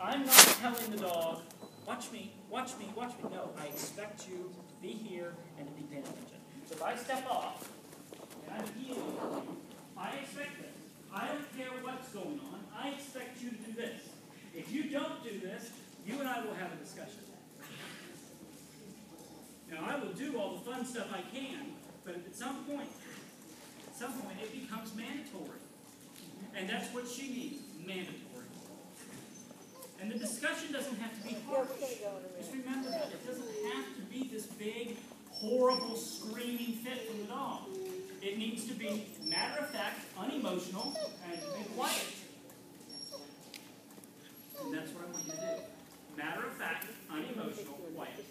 I'm not telling the dog, watch me, watch me, watch me. No, I expect you to be here and to be paying attention. So if I step off and I'm healing you, I expect this. I don't care what's going on. I expect you to do this. If you don't do this, you and I will have a discussion. Now, I will do all the fun stuff I can, but at some point it becomes mandatory. And that's what she needs, mandatory. And the discussion doesn't have to be harsh. Just remember that. It doesn't have to be this big, horrible, screaming fit from the dog. It needs to be matter of fact, unemotional, and be quiet. And that's what I want you to do. Matter of fact, unemotional, quiet.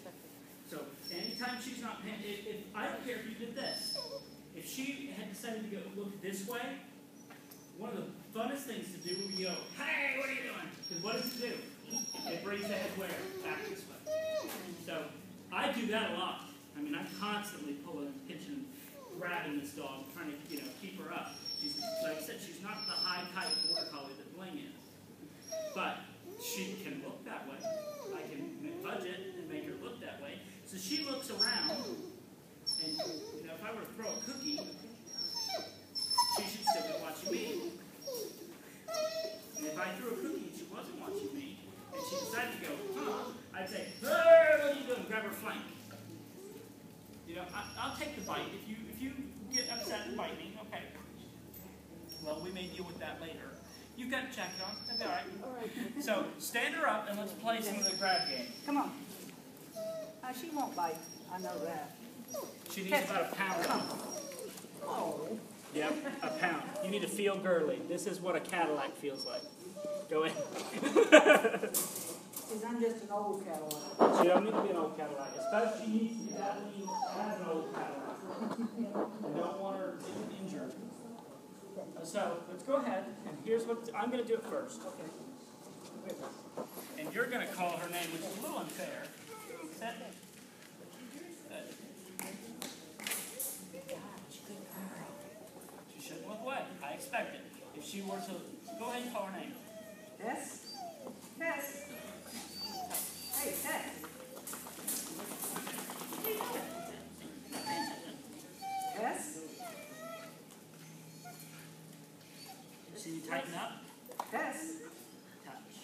So anytime she's not paying, I don't care if you did this. If she had decided to go look this way, one of the funnest things to do would be go, hey, what are you doing? Because what does it do? It brings the head where? Back this way. So I do that a lot. I mean, I'm constantly pulling, pinching, grabbing this dog, trying to, keep her up. She's, like I said, she's not the high-type border collie that Bling is. But she can look that way. I can fudge it and make her look that way. So she looks around, and if I were to throw a cookie, she should still be watching me. And if I threw a cookie and she wasn't watching me, and she decided to go, I'd say, hey, what are you doing? Grab her flank. I'll take the bite. If you get upset and bite me, okay. Well, we may deal with that later. You've got a jacket on. That'll be all right. So stand her up and let's play some of the grab game. Come on. She won't bite. I know that. She needs about a pound. Oh. Yep, a pound. You need to feel girly. This is what a Cadillac feels like. Go in. Because I'm just an old Cadillac. She don't need to be an old Cadillac. Especially she needs to be that lean as an old Cadillac. I don't want her injured. So let's go ahead, and here's what I'm going to do it first. Okay. And you're going to call her name, which is a little unfair. Set. She shouldn't look away. I expect it. If she were to go ahead and call her name. Tess? Tess? Hey, Tess. Tess? See you tighten up? Tess? Touch.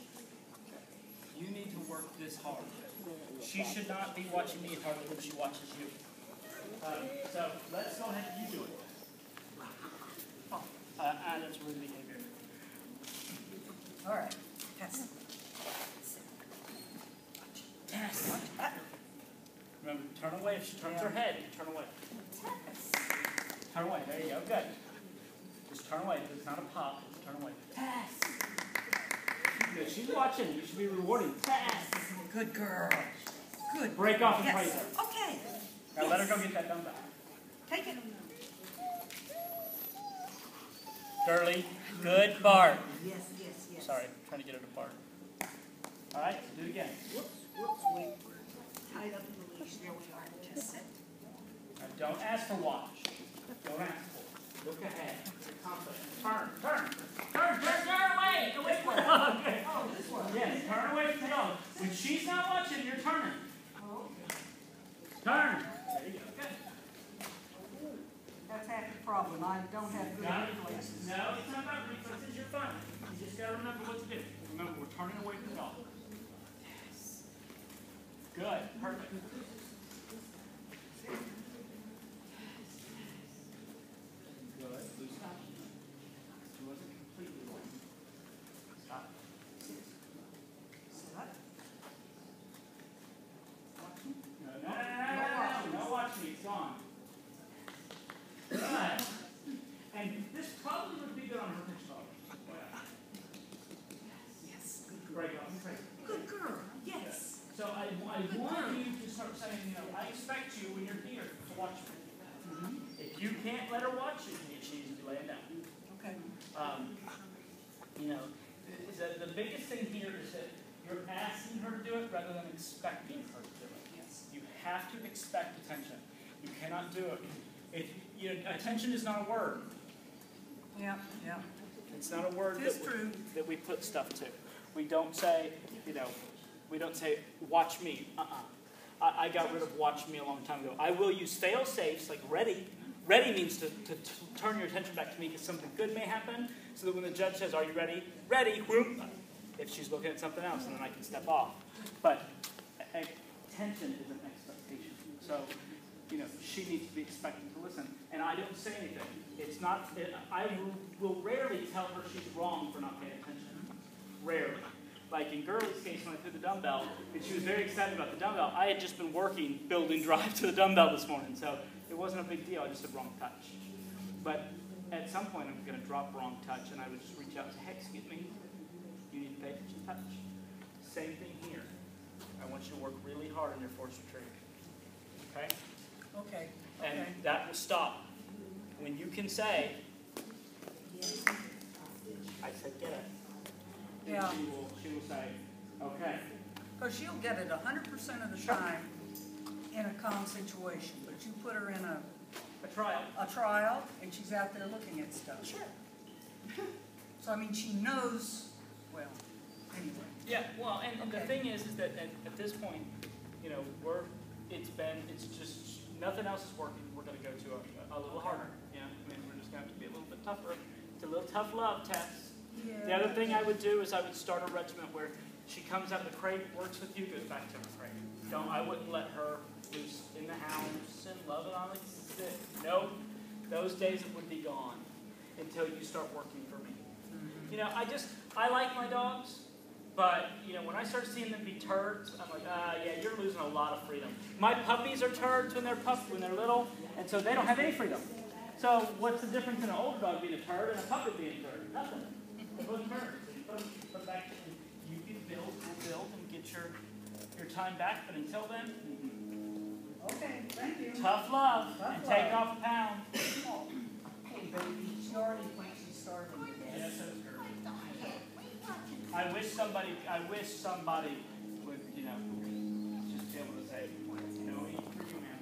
You need to work this hard. She should not be watching me harder than she watches you. So let's go ahead and you do it. That's rude behavior. All right. Tess. Tess. Remember, turn away. If she turns her head, turn away. Turn away. There you go. Good. Just turn away. It's not a pop. Just turn away. Tess. Good. She's watching. You should be rewarding. Tess. Good girl. Good. Break off and praise her. Okay. Now let her go get that done back. Take it. Girly. Good bark. Yes, yes, yes. Sorry. Trying to get her to bark. All right. Do it again. Whoops, wait. Tied up in the leash. There we are. Just sit. Now, don't ask for watch. Don't ask for. Look ahead. Turn away! Away from the dog. Oh, this one. Yes, turn away from the dog. When she's not watching, you're turning. Oh, okay. Turn. There you go. Good. That's half the problem. I don't have good reflexes. No, it's not about reflexes. You're fine. You just got to remember what to do. Remember, we're turning away from the dog. Yes. Good. Perfect. And this probably would be good on her pitch dog. Yes. Break off. Good girl. Yes. So I want you to start saying, I expect you when you're here to watch me. Mm-hmm. If you can't let her watch you, she needs to be laying down. Okay. The biggest thing here is that you're asking her to do it rather than expecting her to do it. Yes. You have to expect attention. You cannot do it. Attention is not a word. Yeah. It's not a word that we put stuff to. We don't say, watch me. I got rid of watch me a long time ago. I will use fail-safes, like ready. Ready means to turn your attention back to me because something good may happen, so that when the judge says, are you ready? Ready, whoop. If she's looking at something else, and then I can step off. But attention is an expectation. So, she needs to be expected to listen. And I don't say anything. It's not, I will rarely tell her she's wrong for not paying attention. Rarely. Like in Gurley's case, when I threw the dumbbell, and she was very excited about the dumbbell, I had just been working, building drive to the dumbbell this morning, so it wasn't a big deal. I just said wrong touch. But at some point, I'm going to drop wrong touch, and I would just reach out and say, hey, excuse me, you need to pay attention to touch. Same thing here. I want you to work really hard on your force retrieve. Okay? Okay. And that will stop. When you can say, I said get it. Yeah. She will say, okay. Because she'll get it 100% of the time in a calm situation, but you put her in a trial, and she's out there looking at stuff. Sure. So I mean, she knows. Well, anyway. Yeah. Well, and the thing is that at this point, it's just nothing else is working. We're going to go to a little harder. We're just going to have to be a little bit tougher. It's a little tough love, Tess. Yeah. The other thing I would do is I would start a regiment where she comes out of the crate, works with you, goes back to the crate. I wouldn't let her loose in the house and love it on the sit. Nope. Those days would be gone until you start working for me. Mm-hmm. I like my dogs, but when I start seeing them be turds, I'm like, yeah, you're losing a lot of freedom. My puppies are turds when they're little, and so they don't have any freedom. So what's the difference in an older dog being a turd and a puppy being a turd? Nothing. They're both turds. Put back and you can build, and get your time back. But until then, Okay, thank you. tough love and take off a pound. Oh, hey, baby, she already thinks she's starting. Yes, that's her. I wish somebody would, just be able to say, eat for you, man.